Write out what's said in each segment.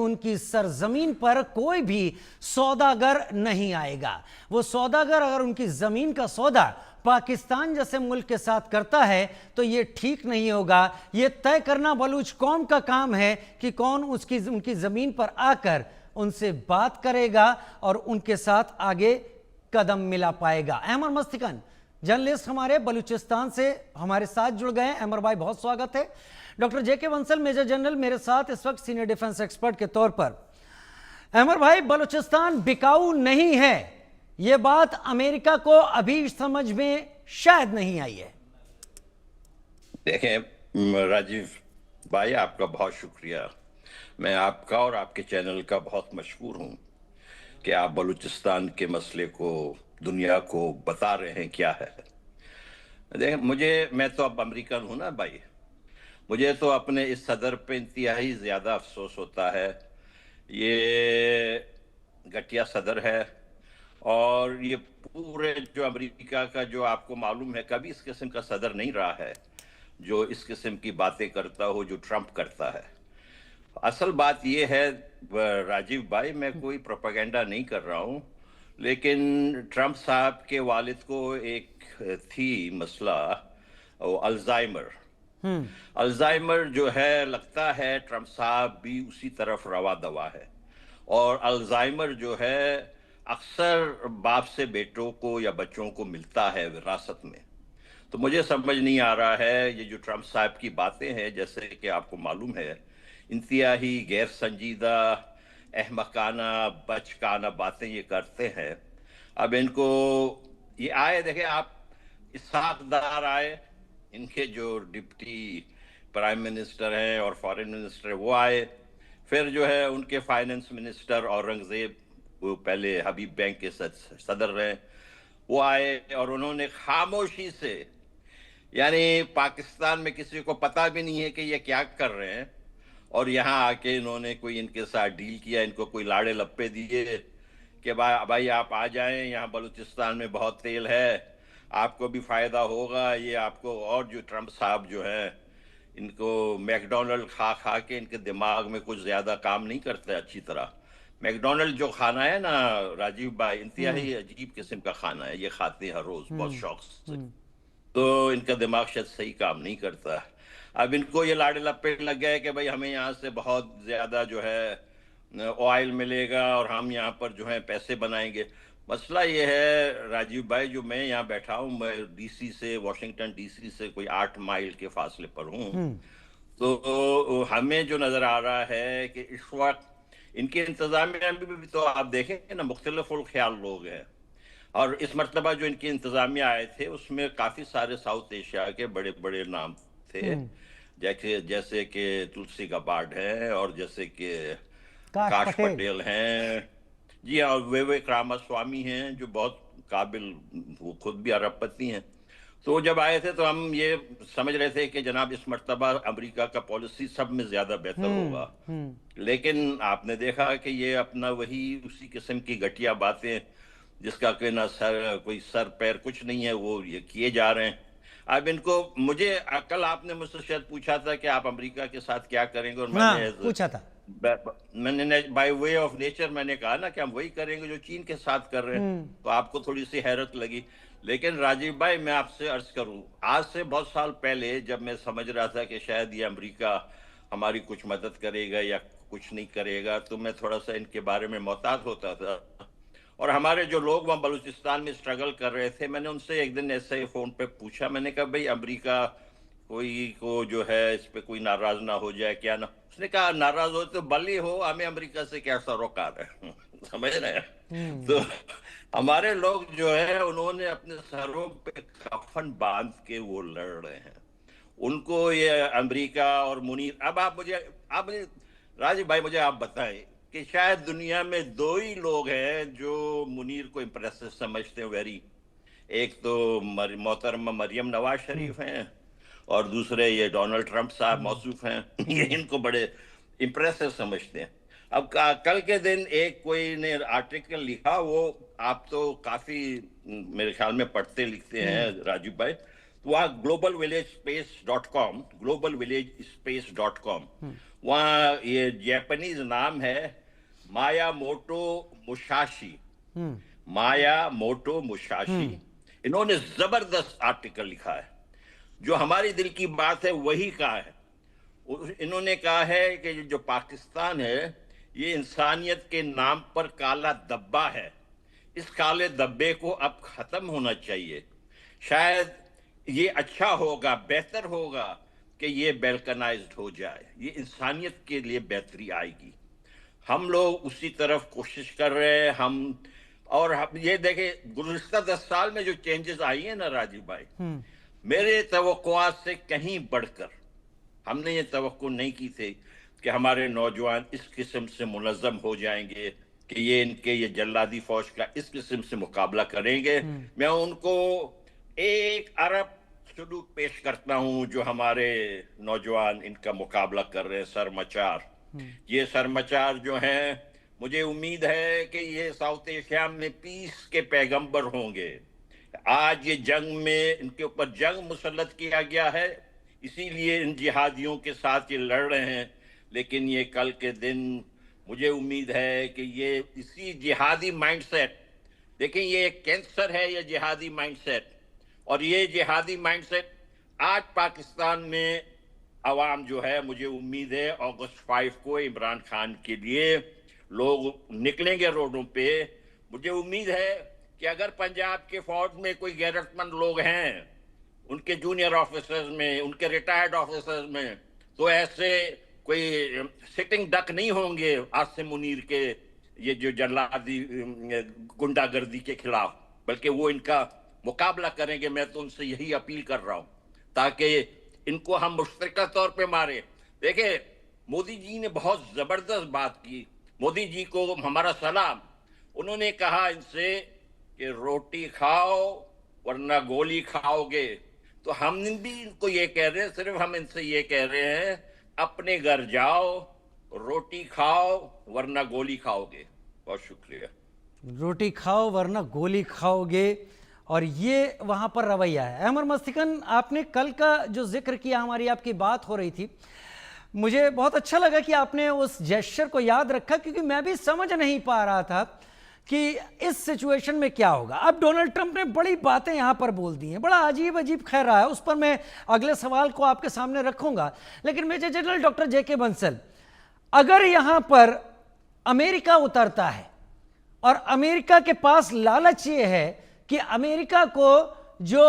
उनकी सरजमीन पर कोई भी सौदागर नहीं आएगा। वो सौदागर अगर उनकी जमीन का सौदा पाकिस्तान जैसे मुल्क के साथ करता है तो ये ठीक नहीं होगा। ये तय करना बलूच कौम का काम है कि कौन उनकी जमीन पर आकर उनसे बात करेगा और उनके साथ आगे कदम मिला पाएगा। अहमद मस्तिकन जर्नलिस्ट हमारे बलूचिस्तान से हमारे साथ जुड़ गए हैं। अमर भाई, बहुत स्वागत है। डॉक्टर जेके बंसल मेजर जनरल मेरे साथ इस वक्त सीनियर डिफेंस एक्सपर्ट के तौर पर। अमर भाई, बलूचिस्तान बिकाऊ नहीं है, यह बात अमेरिका को अभी समझ में शायद नहीं आई है। देखें राजीव भाई, आपका बहुत शुक्रिया। मैं आपका और आपके चैनल का बहुत मशहूर हूं कि आप बलूचिस्तान के मसले को दुनिया को बता रहे हैं क्या है। देखें, मैं तो अब अमेरिकन हूं ना भाई, मुझे तो अपने इस सदर पे इंतहाई ज्यादा अफसोस होता है। ये घटिया सदर है और ये पूरे जो अमेरिका का, जो आपको मालूम है, कभी इस किस्म का सदर नहीं रहा है जो इस किस्म की बातें करता हो जो ट्रंप करता है। असल बात यह है राजीव भाई, मैं कोई प्रोपेगेंडा नहीं कर रहा हूं, लेकिन ट्रंप साहब के वालिद को एक थी मसला, अल्जाइमर जो है, लगता है ट्रंप साहब भी उसी तरफ रवा दवा है। और अल्जाइमर जो है अक्सर बाप से बेटों को या बच्चों को मिलता है विरासत में। तो मुझे समझ नहीं आ रहा है, ये जो ट्रंप साहब की बातें हैं, जैसे कि आपको मालूम है, इंतहाई गैर संजीदा, अहमकाना, बचकाना बातें ये करते हैं। अब इनको ये आए, देखें आप, इसहाक डार आए, इनके जो डिप्टी प्राइम मिनिस्टर हैं और फॉरेन मिनिस्टर, वो आए। फिर जो है उनके फाइनेंस मिनिस्टर औरंगजेब, वो पहले हबीब बैंक के सदर रहे, वो आए और उन्होंने खामोशी से, यानी पाकिस्तान में किसी को पता भी नहीं है कि ये क्या कर रहे हैं, और यहाँ आके इन्होंने कोई इनके साथ डील किया, इनको कोई लाड़े लप्पे दिए कि भाई आप आ जाएं, यहाँ बलूचिस्तान में बहुत तेल है, आपको भी फायदा होगा। ये आपको, और जो ट्रंप साहब जो है, इनको मैकडोनल्ड खा खा के इनके दिमाग में कुछ ज्यादा काम नहीं करता अच्छी तरह। मैकडोनल्ड जो खाना है ना राजीव भाई, इंतहाई अजीब किस्म का खाना है, ये खाते हैं हर रोज बहुत शौक से, तो इनका दिमाग शायद सही काम नहीं करता। अब इनको ये लाड़े लप्पे लग गए कि भाई हमें यहाँ से बहुत ज्यादा जो है ऑयल मिलेगा और हम यहाँ पर जो है पैसे बनाएंगे। मसला ये है राजीव भाई, जो मैं यहाँ बैठा हूँ, मैं डीसी से, वॉशिंगटन डीसी से कोई 8 माइल के फासले पर हूँ। तो हमें जो नजर आ रहा है कि इस वक्त इनके इंतजामिया में भी तो आप देखें ना, मुख्तलिफ ख्याल लोग हैं। और इस मरतबा जो इनकी इंतजामिया आए थे उसमें काफी सारे साउथ एशिया के बड़े बड़े नाम थे, जैसे कि तुलसी गबार्ड है, और जैसे कि काश पटेल हैं, जी हाँ, और विवेक रामास्वामी हैं जो बहुत काबिल, वो खुद भी अरबपति हैं। तो जब आए थे तो हम ये समझ रहे थे कि जनाब इस मर्तबा अमेरिका का पॉलिसी सब में ज्यादा बेहतर होगा, लेकिन आपने देखा कि ये अपना वही उसी किस्म की घटिया बातें, जिसका कोई सर पैर कुछ नहीं है, वो ये किए जा रहे हैं। अब इनको, मुझे कल आपने मुझसे शायद पूछा था कि आप अमेरिका के साथ क्या करेंगे, और मैंने पूछा था, मैंने बाय वे ऑफ नेचर मैंने कहा ना कि हम वही करेंगे जो चीन के साथ कर रहे हैं। तो आपको थोड़ी सी हैरत लगी, लेकिन राजीव भाई मैं आपसे अर्ज करूं, आज से बहुत साल पहले जब मैं समझ रहा था कि शायद ये अमेरिका हमारी कुछ मदद करेगा या कुछ नहीं करेगा, तो मैं थोड़ा सा इनके बारे में मोहतात होता था। और हमारे जो लोग वहां बलूचिस्तान में स्ट्रगल कर रहे थे, मैंने उनसे एक दिन ऐसे ही फोन पे पूछा, मैंने कहा भाई अमेरिका कोई को जो है इस पे कोई नाराज ना हो जाए क्या ना। उसने कहा नाराज हो तो भले हो, हमें अमेरिका से क्या सरोकार है समझ रहे हैं। तो हमारे लोग जो है उन्होंने अपने सरों पे कफन बांध के वो लड़ रहे हैं। उनको ये अमेरिका और मुनीर, अब आप मुझे राजीव भाई मुझे आप बताएं कि शायद दुनिया में 2 ही लोग हैं जो मुनीर को इम्प्रेसिव समझते हैं वेरी, एक तो मोहतरमा मरियम नवाज शरीफ हैं और दूसरे ये डोनाल्ड ट्रंप साहब मौसूफ हैं ये इनको बड़े इम्प्रेसिव समझते हैं। अब कल के दिन एक कोई ने आर्टिकल लिखा, वो आप तो काफी मेरे ख्याल में पढ़ते लिखते हैं राजीव भाई, तो वहाँ global village space.com वहाँ ये जापानीज नाम है माया मोटो मुसाशी। माया मोटो मुसाशी, इन्होंने जबरदस्त आर्टिकल लिखा है, जो हमारी दिल की बात है वही कहा है। इन्होंने कहा है कि जो पाकिस्तान है ये इंसानियत के नाम पर काला धब्बा है, इस काले धब्बे को अब खत्म होना चाहिए। शायद ये अच्छा होगा, बेहतर होगा कि ये बैल्कनाइज्ड हो जाए, ये इंसानियत के लिए बेहतरी आएगी। हम लोग उसी तरफ कोशिश कर रहे हैं। हम ये देखें, गुज़िश्ता 10 साल में जो चेंजेस आई हैं ना राजीव भाई, मेरे तवक्कुआत से कहीं बढ़कर, हमने ये तवक्को नहीं की थी कि हमारे नौजवान इस किस्म से मुनज़्ज़म हो जाएंगे कि ये जल्लादी फौज का इस किस्म से मुकाबला करेंगे। मैं उनको एक अरब सलूक पेश करता हूं जो हमारे नौजवान इनका मुकाबला कर रहे हैं, सरमचार। ये सरमचार जो हैं, मुझे उम्मीद है कि ये साउथ एशिया में पीस के पैगंबर होंगे। आज ये जंग में इनके ऊपर जंग मुसल्लत किया गया है, इसीलिए इन जिहादियों के साथ ये लड़ रहे हैं। लेकिन ये कल के दिन मुझे उम्मीद है कि ये इसी जिहादी माइंडसेट, देखें ये एक कैंसर है ये जिहादी माइंडसेट, और ये जिहादी माइंडसेट आज पाकिस्तान में अवाम जो है, मुझे उम्मीद है अगस्त 5 को इमरान खान के लिए लोग निकलेंगे रोडों पे। मुझे उम्मीद है कि अगर पंजाब के फौज में कोई गैरतमंद लोग हैं, उनके जूनियर ऑफिसर्स में, उनके रिटायर्ड ऑफिसर्स में, तो ऐसे कोई सिटिंग डक नहीं होंगे आसिम मुनीर के ये जो जल्लादी गुंडागर्दी के खिलाफ, बल्कि वो इनका मुकाबला करेंगे। मैं तो उनसे यही अपील कर रहा हूं ताकि इनको हम मुश्तरका तौर पे मारे। देखिए, मोदी जी ने बहुत जबरदस्त बात की, मोदी जी को हमारा सलाम। उन्होंने कहा इनसे कि रोटी खाओ वरना गोली खाओगे। तो हम भी इनको ये कह रहे हैं, सिर्फ हम इनसे ये कह रहे हैं, अपने घर जाओ, रोटी खाओ वरना गोली खाओगे। बहुत शुक्रिया। रोटी खाओ वरना गोली खाओगे, और ये वहां पर रवैया है। अमर मस्तिकन, आपने कल का जो जिक्र किया, हमारी आपकी बात हो रही थी, मुझे बहुत अच्छा लगा कि आपने उस जेस्चर को याद रखा, क्योंकि मैं भी समझ नहीं पा रहा था कि इस सिचुएशन में क्या होगा। अब डोनाल्ड ट्रंप ने बड़ी बातें यहां पर बोल दी हैं, बड़ा अजीब अजीब कह रहा है, उस पर मैं अगले सवाल को आपके सामने रखूंगा। लेकिन मेजर जनरल डॉक्टर जेके बंसल, अगर यहां पर अमेरिका उतरता है और अमेरिका के पास लालच ये है कि अमेरिका को जो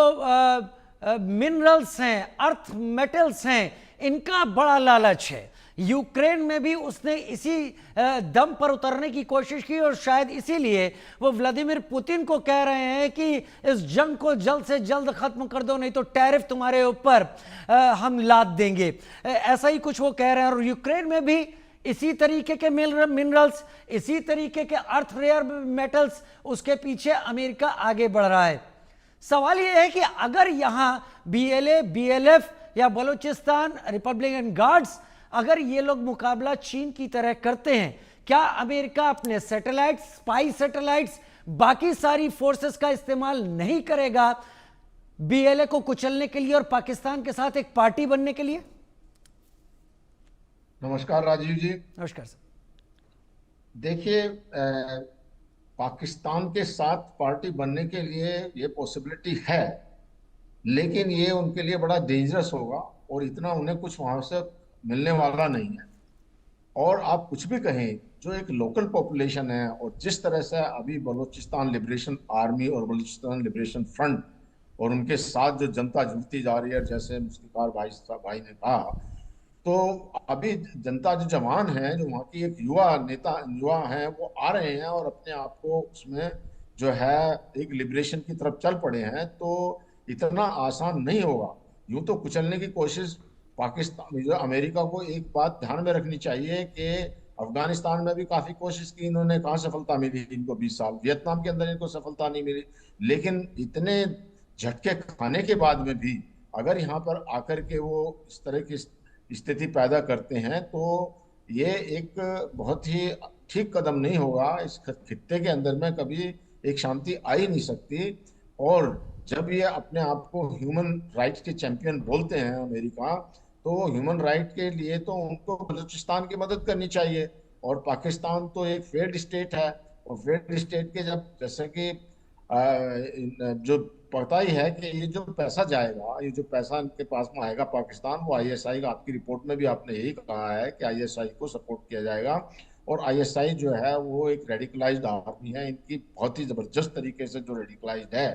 मिनरल्स हैं, अर्थ मेटल्स हैं, इनका बड़ा लालच है। यूक्रेन में भी उसने इसी दम पर उतरने की कोशिश की, और शायद इसीलिए वो व्लादिमीर पुतिन को कह रहे हैं कि इस जंग को जल्द से जल्द खत्म कर दो, नहीं तो टैरिफ तुम्हारे ऊपर हम लाद देंगे। ऐसा ही कुछ वो कह रहे हैं। और यूक्रेन में भी इसी तरीके के मिनरल्स, इसी तरीके के अर्थ रेयर मेटल्स, उसके पीछे अमेरिका आगे बढ़ रहा है। सवाल यह है कि अगर यहां बीएलए, बीएलएफ या बलूचिस्तान रिपब्लिकन गार्ड्स, अगर ये लोग मुकाबला चीन की तरह करते हैं, क्या अमेरिका अपने सैटेलाइट्स, स्पाई सैटेलाइट्स, बाकी सारी फोर्सेस का इस्तेमाल नहीं करेगा बीएलए को कुचलने के लिए और पाकिस्तान के साथ एक पार्टी बनने के लिए? नमस्कार राजीव जी। नमस्कार सर। देखिए, पाकिस्तान के साथ पार्टी बनने के लिए ये पॉसिबिलिटी है, लेकिन ये उनके लिए बड़ा डेंजरस होगा और इतना उन्हें कुछ वहां से मिलने वाला नहीं है। और आप कुछ भी कहें, जो एक लोकल पॉपुलेशन है और जिस तरह से अभी बलूचिस्तान लिबरेशन आर्मी और बलूचिस्तान लिबरेशन फ्रंट और उनके साथ जो जनता जुड़ती जा रही है, जैसे मुफ्तिकार भाई ने कहा, तो अभी जनता जो जवान है, जो वहाँ की एक युवा हैं, वो आ रहे हैं और अपने आप को उसमें जो है एक लिबरेशन की तरफ चल पड़े हैं। तो इतना आसान नहीं होगा। यूं तो कुचलने की कोशिश पाकिस्तान, जो अमेरिका को एक बात ध्यान में रखनी चाहिए कि अफगानिस्तान में भी काफी कोशिश की इन्होंने, कहाँ सफलता मिली इनको? 20 साल। वियतनाम के अंदर इनको सफलता नहीं मिली। लेकिन इतने झटके खाने के बाद में भी अगर यहाँ पर आकर के वो इस तरह की स्थिति पैदा करते हैं, तो ये एक बहुत ही ठीक कदम नहीं होगा। इस खित्ते के अंदर में कभी एक शांति आ ही नहीं सकती। और जब ये अपने आप को ह्यूमन राइट्स के चैंपियन बोलते हैं अमेरिका, तो ह्यूमन राइट के लिए तो उनको बलूचिस्तान की मदद करनी चाहिए। और पाकिस्तान तो एक फेल्ड स्टेट है, और फेल्ड स्टेट के जब जैसे कि जो पता ही है कि ये जो पैसा जाएगा, ये जो पैसा इनके पास में आएगा पाकिस्तान, वो आईएसआई का, आपकी रिपोर्ट में भी आपने यही कहा है कि आईएसआई को सपोर्ट किया जाएगा। और आईएसआई जो है वो एक रेडिकलाइज्ड आर्मी है, इनकी बहुत ही जबरदस्त तरीके से जो रेडिकलाइज्ड है,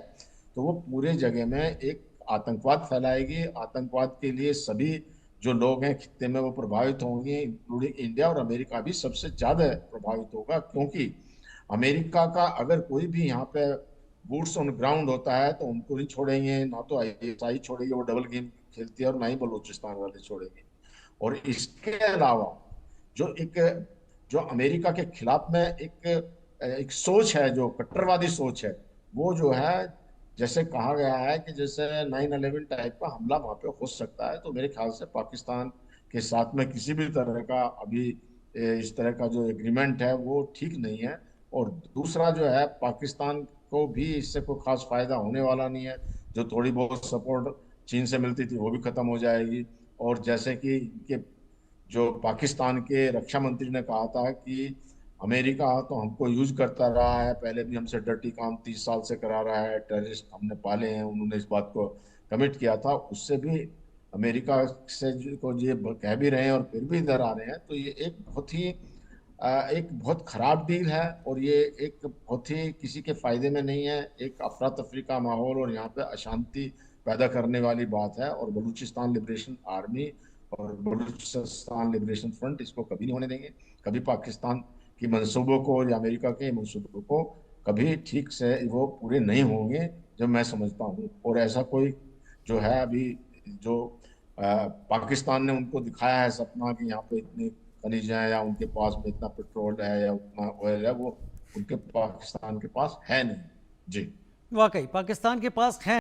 तो वो पूरे जगह में एक आतंकवाद फैलाएगी। आतंकवाद के लिए सभी जो लोग हैं खित्ते में वो प्रभावित होंगे, इंक्लूडिंग इंडिया, और अमेरिका भी सबसे ज्यादा प्रभावित होगा, क्योंकि अमेरिका का अगर कोई भी यहाँ पे बूट्स ऑन ग्राउंड होता है तो उनको नहीं छोड़ेंगे, ना तो आईएसआई छोड़ेगी, वो डबल गेम खेलती है, और ना ही बलूचिस्तान वाले छोड़ेंगे। और इसके अलावा जो एक जो अमेरिका के खिलाफ में एक एक सोच है, जो कट्टरवादी सोच है, वो जो है, जैसे कहा गया है कि जैसे 9/11 टाइप का हमला वहां पे हो सकता है, तो मेरे ख्याल से पाकिस्तान के साथ में किसी भी तरह का अभी इस तरह का जो एग्रीमेंट है वो ठीक नहीं है। और दूसरा जो है, पाकिस्तान को भी इससे कोई खास फायदा होने वाला नहीं है। जो थोड़ी बहुत सपोर्ट चीन से मिलती थी वो भी खत्म हो जाएगी। और जैसे कि इनके जो पाकिस्तान के रक्षा मंत्री ने कहा था कि अमेरिका तो हमको यूज करता रहा है, पहले भी हमसे डर्टी काम 30 साल से करा रहा है, टेररिस्ट हमने पाले हैं, उन्होंने इस बात को कमिट किया था, उससे भी अमेरिका से को ये कह भी रहे हैं और फिर भी इधर आ रहे हैं। तो ये एक बहुत ही एक बहुत खराब डील है, और ये एक बहुत ही किसी के फायदे में नहीं है। एक अफरा तफरी का माहौल और यहाँ पे अशांति पैदा करने वाली बात है। और बलूचिस्तान लिबरेशन आर्मी और बलूचिस्तान लिबरेशन फ्रंट इसको कभी नहीं होने देंगे। कभी पाकिस्तान की मंसूबों को या अमेरिका के मंसूबों को कभी ठीक से वो पूरे नहीं होंगे, जब मैं समझता हूँ। और ऐसा कोई जो है अभी जो पाकिस्तान ने उनको दिखाया है सपना कि यहाँ पे इतनी खनिज है, या उनके पास में इतना पेट्रोल है या उतना ऑयल है, वो उनके पाकिस्तान के पास है नहीं। जी। वाकई पाकिस्तान के पास है